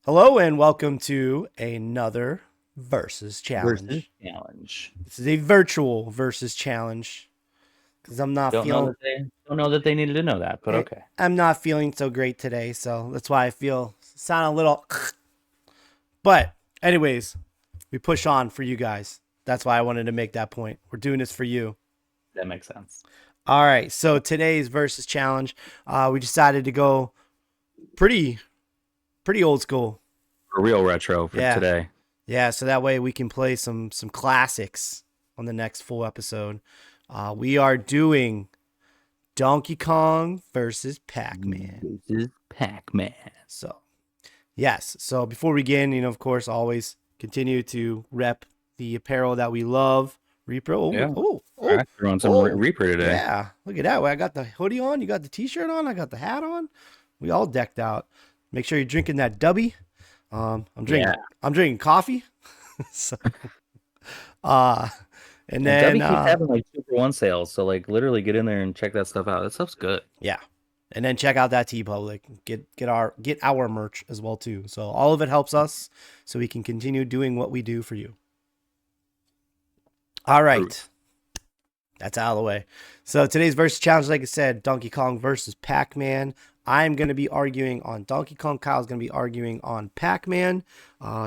Hello and welcome to another versus Versus challenge. challenge. This is a virtual versus challenge because Don't know that they needed to know that, but okay. I'm not feeling so great today, so that's why I feel sound a little. But anyways, we push on for you guys. That's why I wanted to make that point. We're doing this for you. That makes sense. All right, so today's versus challenge, we decided to go pretty pretty old school. A real retro for Yeah, today. yeah. So that way we can play some classics on the next full episode. We are doing Donkey Kong versus Pac-Man. This is Pac-Man. So, yes. So before we begin, of course, always continue to rep the apparel that we love. Repro. Yeah. Oh, Threw on some oh. Reaper today. Yeah. Look at that. I got the hoodie on. You got the t-shirt on. I got the hat on. We all decked out. Make sure you're drinking that dubby. I'm drinking. Yeah. I'm drinking coffee. so, uh, and And then W keeps having like 2-for-1 sales, so like literally get in there and check that stuff out. That stuff's good. yeah, and then check out that T Public. Get our merch as well too. So all of it helps us, so we can continue doing what we do for you. All right, that's out of the way. So today's versus challenge, like I said, Donkey Kong versus Pac-Man. I'm going to be arguing on Donkey Kong. Kyle's going to be arguing on Pac-Man.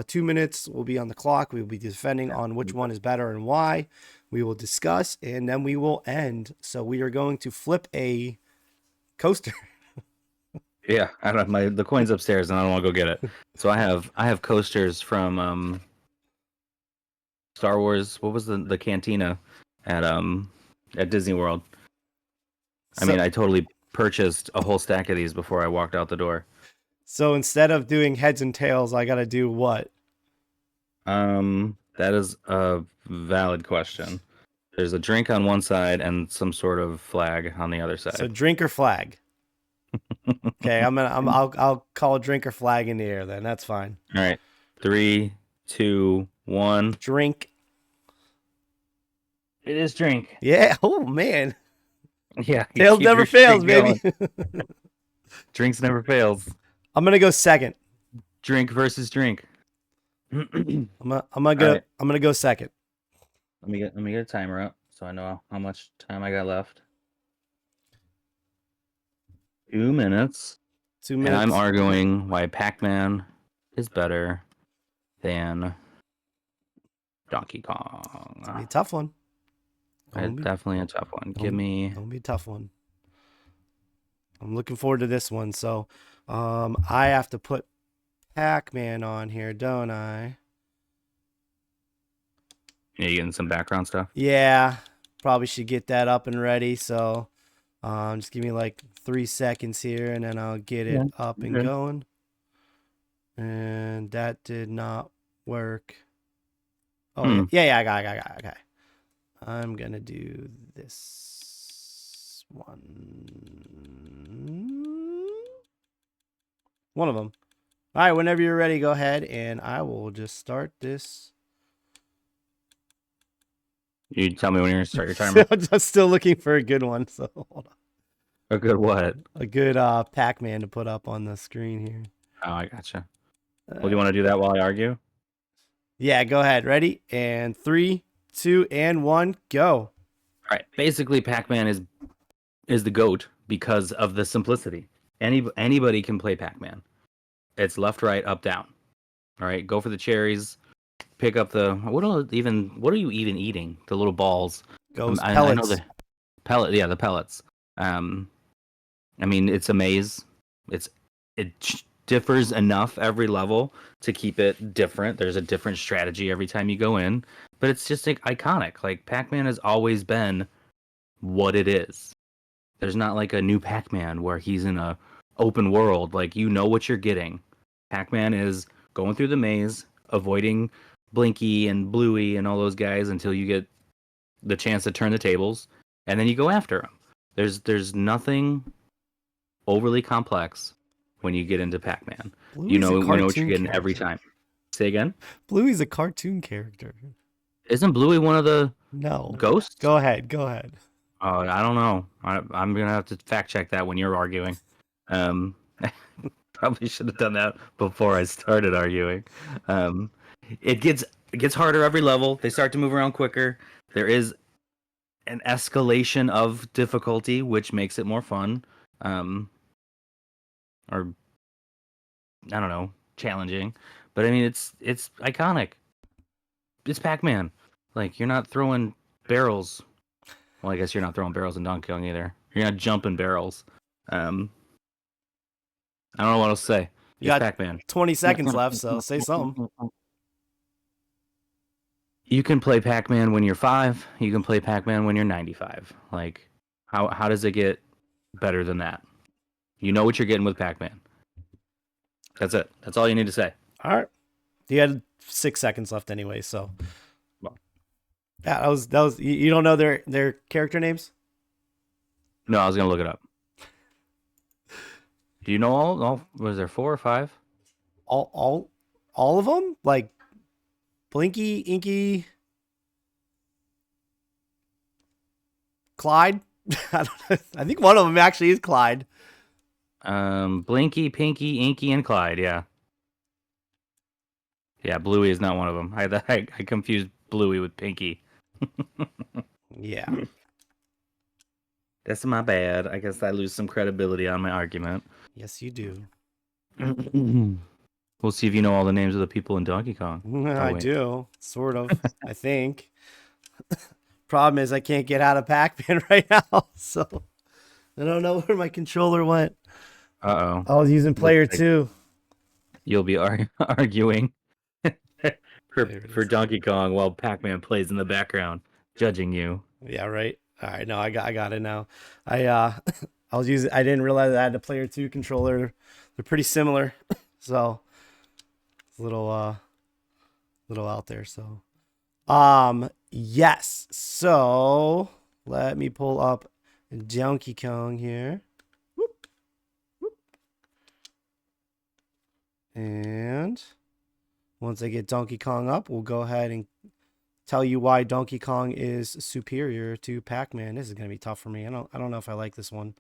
2 minutes will be on the clock. We will be defending on which one is better and why. We will discuss, and then we will end. So we are going to flip a coaster. Yeah, I don't the coin's upstairs and I don't want to go get it. So I have coasters from Star Wars. What was the cantina at Disney World? I mean, I totally purchased a whole stack of these before I walked out the door. So instead of doing heads and tails, I got to do what? That is a valid question. There's a drink on one side and some sort of flag on the other side. So drink or flag. Okay, I'll call a drink or flag in the air then. That's fine. All right. 3, 2, 1. Drink. It is drink. Yeah. Oh man. Yeah. Tails never fails, baby. Drinks never fails. I'm gonna go second. Drink versus drink. I'm gonna go second. Let me get a timer up so I know how much time I got left. 2 minutes. 2 minutes. And I'm arguing why Pac-Man is better than Donkey Kong. It's gonna be a tough one. Definitely a tough one. Gonna be a tough one. I'm looking forward to this one. So, I have to put Pac-Man on here, don't I? Yeah, you getting some background stuff? Yeah, probably should get that up and ready. So, just give me like 3 seconds here, and then I'll get it up and going. And that did not work. Oh, yeah, I got it. Okay. I'm gonna do this one. One of them. All right, whenever you're ready, go ahead, and I will just start this. You tell me when you're gonna start your timer. I'm just still looking for a good one, so hold on. A good what? A good Pac-Man to put up on the screen here. Oh, I gotcha. Well, do you want to do that while I argue? Yeah, go ahead. Ready? And 3, 2, and 1, go. All right. Basically, Pac-Man is the GOAT because of the simplicity. Anybody can play Pac-Man. It's left, right, up, down. All right. Go for the cherries. Pick up the what are you even eating? The little balls. Pellets. I know the pellet. Yeah, the pellets. I mean, it's a maze. It differs enough every level to keep it different. There's a different strategy every time you go in, but it's just like iconic. Like Pac-Man has always been what it is. There's not like a new Pac-Man where he's in a open world. Like you know what you're getting. Pac-Man is going through the maze, avoiding Blinky and Bluey and all those guys until you get the chance to turn the tables, and then you go after them. There's nothing overly complex when you get into Pac-Man. You know what you're getting every time. Say again? Bluey's a cartoon character. Isn't Bluey one of the ghosts? Go ahead. Oh, I don't know. I'm gonna have to fact check that when you're arguing. All probably should have done that before I started arguing. Um, it gets harder every level. They start to move around quicker. There is an escalation of difficulty, which makes it more fun. Or I don't know, challenging. But I mean, it's iconic. It's Pac-Man. Like you're not throwing barrels. Well, I guess you're not throwing barrels in Donkey Kong either. You're not jumping barrels. Um, I don't know what else to say. You It's got Pac-Man. 20 seconds left, so say something. You can play Pac-Man when you're 5. You can play Pac-Man when you're 95. Like, how does it get better than that? You know what you're getting with Pac-Man. That's it. That's all you need to say. All right. You had 6 seconds left anyway, so Well, yeah, that was. You don't know their character names? no, I was gonna look it up. Do you know all? Was there 4 or 5? All of them? Like Blinky, Inky, Clyde. I don't know. I think one of them actually is Clyde. Blinky, Pinky, Inky, and Clyde. Yeah. Yeah, Bluey is not one of them. I confused Bluey with Pinky. Yeah. That's my bad. I guess I lose some credibility on my argument. Yes, you do. We'll see if you know all the names of the people in Donkey Kong. I do, sort of. I think. Problem is, I can't get out of Pac-Man right now, so I don't know where my controller went. Uh-oh. I was using player 2. You'll be arguing for Donkey Kong while Pac-Man plays in the background, judging you. Yeah, right. All right, no, I got it now. I I was using. I didn't realize I had a player 2 controller. They're pretty similar, so it's a little out there. So, yes. So let me pull up Donkey Kong here. Whoop, whoop. And once I get Donkey Kong up, we'll go ahead and tell you why Donkey Kong is superior to Pac-Man. This is gonna be tough for me. I don't know if I like this one.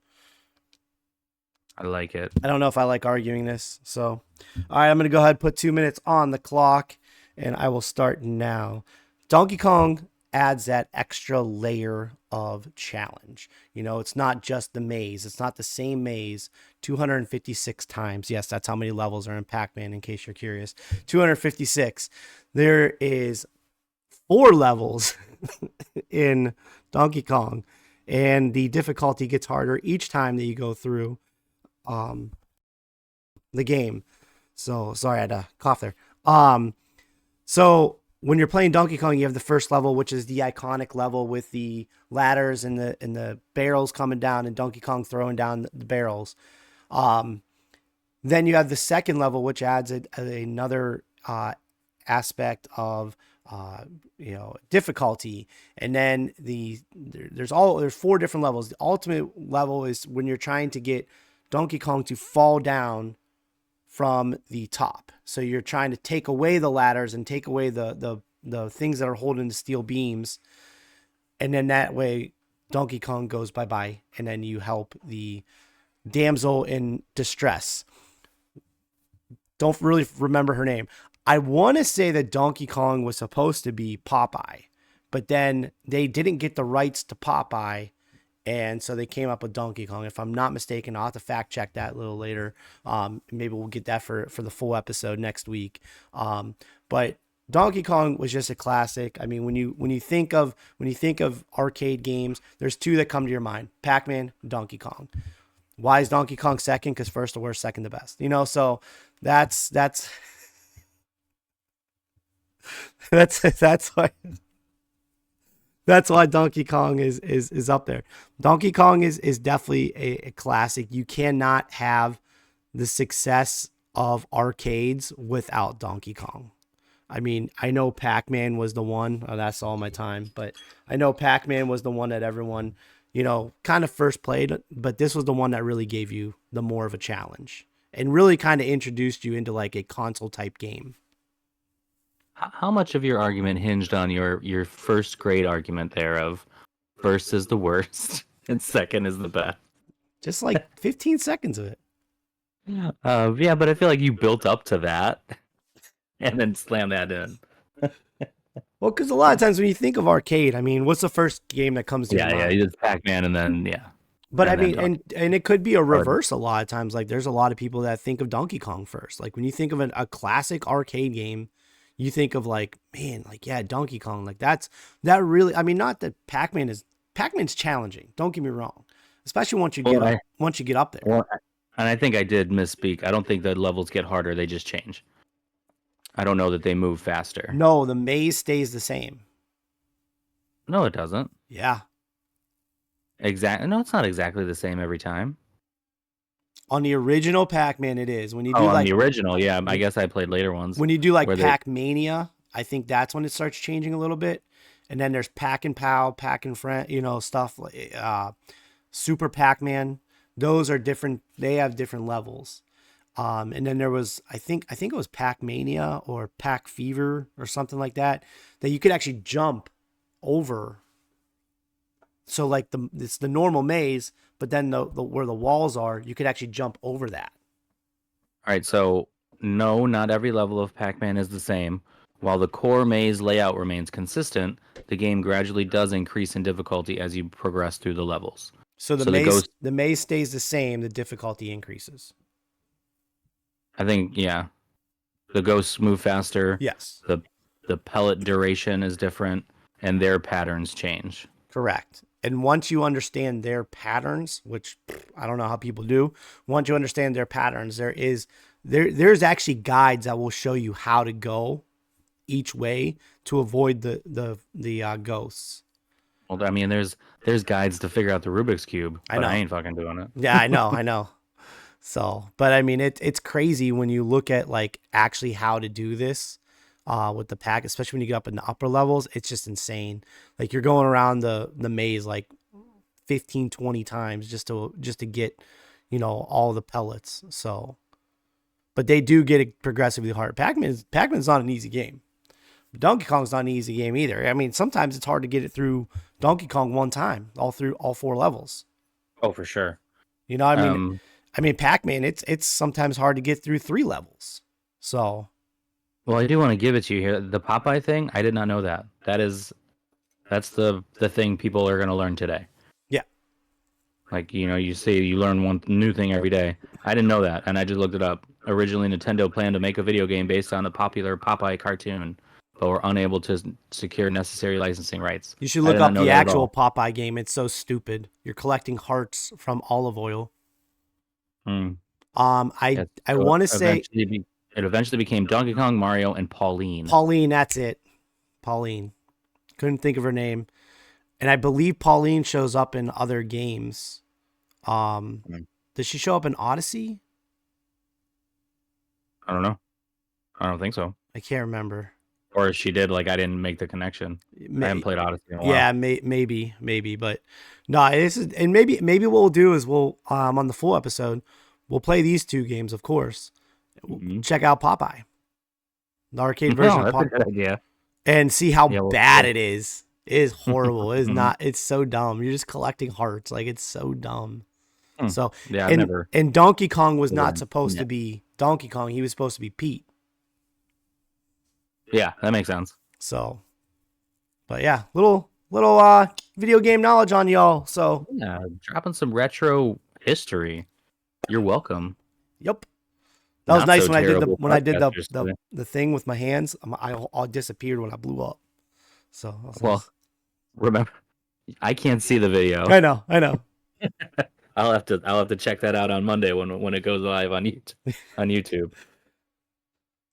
I like it. I don't know if I like arguing this. So, all right, I'm gonna go ahead and put 2 minutes on the clock, and I will start now. Donkey Kong adds that extra layer of challenge. You know, it's not just the maze. It's not the same maze 256 times. Yes, that's how many levels are in Pac-Man, in case you're curious. 256. There is 4 levels in Donkey Kong, and the difficulty gets harder each time that you go through the game. So sorry, I had to cough there. So when you're playing Donkey Kong, you have the first level, which is the iconic level with the ladders and the barrels coming down and Donkey Kong throwing down the barrels. Then you have the second level, which adds another aspect of difficulty. And then there's 4 different levels. The ultimate level is when you're trying to get Donkey Kong to fall down from the top. So you're trying to take away the ladders and take away the things that are holding the steel beams. And then that way Donkey Kong goes bye-bye. And then you help the damsel in distress. Don't really remember her name. I want to say that Donkey Kong was supposed to be Popeye, but then they didn't get the rights to Popeye, and so they came up with Donkey Kong. If I'm not mistaken, I'll have to fact check that a little later. Maybe we'll get that for the full episode next week. But Donkey Kong was just a classic. I mean, when you think of arcade games, there's 2 that come to your mind: Pac-Man, Donkey Kong. Why is Donkey Kong second? Because first the worst, second the best. So that's that's why Donkey Kong is up there. Donkey Kong is definitely a classic. You cannot have the success of arcades without Donkey Kong. I mean, I know Pac-Man was the one. Oh, that's all my time, but I know Pac-Man was the one that everyone, kind of first played, but this was the one that really gave you the more of a challenge and really kind of introduced you into like a console type game. How much of your argument hinged on your first grade argument there of first is the worst and second is the best? Just like 15 seconds of it. Yeah, but I feel like you built up to that and then slam that in. Well, because a lot of times when you think of arcade, I mean, what's the first game that comes to your Yeah, yeah, mind? it's Pac-Man and then yeah, But I and then mean, Donkey and it could be a Kong. reverse a lot of times. Like there's a lot of people that think of Donkey Kong first. Like when you think of a classic arcade game, you think of like, man, like yeah, Donkey Kong. Like that really. I mean, not that Pac-Man's challenging. Don't get me wrong, especially Well, once you get up there. well, and I think I did misspeak. I don't think the levels get harder; they just change. I don't know that they move faster. No, the maze stays the same. No, it doesn't. Yeah, Exactly. No, it's not exactly the same every time. on the original Pac-Man, it is. When you Oh, do on like the original, yeah. I when, guess I played later ones when you do like where they. Pac-Mania, I think that's when it starts changing a little bit. And then there's Pac and Pow, Pac and Friend, stuff like Super Pac-Man. Those are different. They have different levels. And then there was, I think it was Pac-Mania or Pac Fever or something like that, that you could actually jump over. So like it's the normal maze, but then the where the walls are, you could actually jump over that. All right, so no, not every level of Pac-Man is the same. While the core maze layout remains consistent, the game gradually does increase in difficulty as you progress through the levels. So So the ghost, the maze stays the same, the difficulty increases. I think, yeah, the ghosts move faster. Yes. The the pellet duration is different, and their patterns change. Correct. And once you understand their patterns, which I don't know how people do, once you understand their patterns, there's actually guides that will show you how to go each way to avoid the ghosts. Well, I mean, there's guides to figure out the Rubik's cube, I but I know. ain't fucking doing it. Yeah, I know. I know. So, but I mean, it's crazy when you look at like actually how to do this with the pack, especially when you get up in the upper levels. It's just insane. Like you're going around the maze like 15, 20 times just to get, all the pellets. So, but they do get it progressively hard. Pac-Man's not an easy game. Donkey Kong's not an easy game either. I mean, sometimes it's hard to get it through Donkey Kong one time, all through all four levels. Oh, for sure. You know, Um, I mean, Pac-Man, it's sometimes hard to get through three levels. So well, I do want to give it to you here. The Popeye thing, I did not know that. That's the thing people are going to learn today. yeah, Like, you say you learn one new thing every day. I didn't know that, and I just looked it up. Originally, Nintendo planned to make a video game based on the popular Popeye cartoon, but were unable to secure necessary licensing rights. you should I look did not up know the that at actual all. Popeye game. It's so stupid. You're collecting hearts from olive oil. Hmm. I Yes. I So want to say it eventually became Donkey Kong, Mario, and Pauline. Pauline. That's it. Pauline. Couldn't think of her name, and I believe Pauline shows up in other games. Um, Hmm. does she show up in Odyssey? I don't know. I don't think so. I can't remember. Or if she did, like I didn't make the connection. I haven't played Odyssey in a while. Yeah, maybe, but no, this is, and maybe what we'll do is we'll on the full episode, we'll play these two games, of course. Mm-hmm. Check out Popeye, the arcade version No, of that's a Popeye, good idea. and see how Yeah, bad it is. It is horrible. It is Mhm. not. It's so dumb. You're just collecting hearts. Like it's so dumb. Hmm. So Yeah, I've and never. and Donkey Kong was not learned supposed to yet. be Donkey Kong. He was supposed to be Pete. Yeah, that makes sense. So, but yeah, little video game knowledge on y'all. So, Yeah, dropping some retro history. You're welcome. yep. That was Not nice so terrible when I did podcasters today. the thing with my hands. I disappeared when I blew up. So that was Well, nice. remember, I can't see the video. I know. I'll have to check that out on Monday when it goes live on YouTube.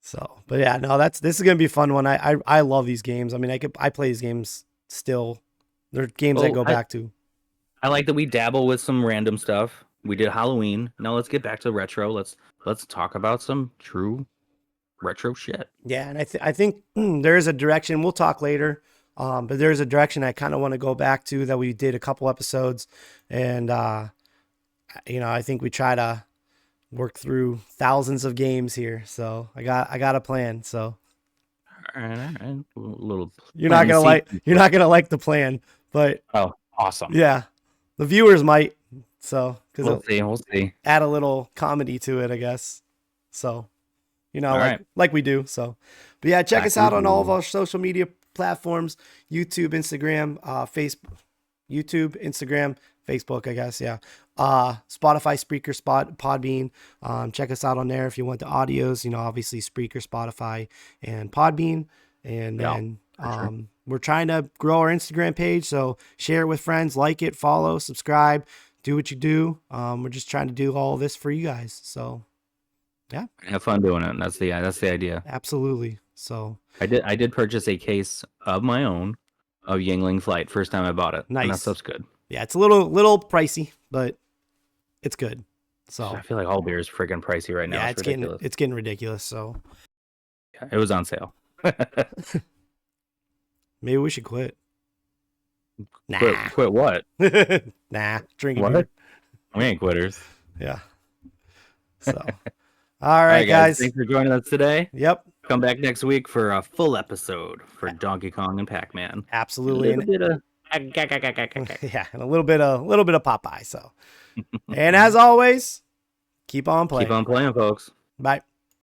So, but yeah, no, this is gonna be a fun one. I love these games. I mean, I play these games still. They're games I Well, go back to. I like that we dabble with some random stuff. We did Halloween. Now let's get back to retro. Let's talk about some true retro shit. Yeah, and I think there is a direction. We'll talk later. But there's a direction I kind of want to go back to that we did a couple episodes, and I think we try to work through thousands of games here. So I got a plan. So All right, all right. A little you're not planning gonna like sequence. you're not gonna like the plan, but Oh, awesome. yeah, the viewers might. So, because We'll see. We'll see. add a little comedy to it, I guess. So, All right. like we do. So, but yeah, check Back us out with on all of you. our social media platforms: YouTube, Instagram, Facebook, YouTube, Instagram, Facebook, I guess. Yeah. Spotify, Spreaker, Podbean. Check us out on there if you want the audios. Obviously Spreaker, Spotify, and Podbean. And Yeah, then for sure. we're trying to grow our Instagram page, so share it with friends, like it, follow, subscribe, do what you do. We're just trying to do all of this for you guys. So yeah, Have fun doing it. That's the idea. absolutely. So I did purchase a case of my own of Yingling Flight first time I bought it, and that nice. stuff's good. Yeah, it's a little pricey, but it's good. I So feel like all beer is freaking pricey right now. yeah, It's ridiculous. it's getting ridiculous. So Yeah, it was on sale. maybe we should quit. Quit, Nah, quit what? nah, drinking What? beer. We ain't quitters. Yeah. So all All right, right, guys. guys. Thanks for joining us today. Yep, Come back next week for a full episode for a- Donkey Kong and Pac-Man. A absolutely, little and bit of yeah, and a little bit of Popeye. So, and as always, keep on keep playing. on playing, folks. Bye.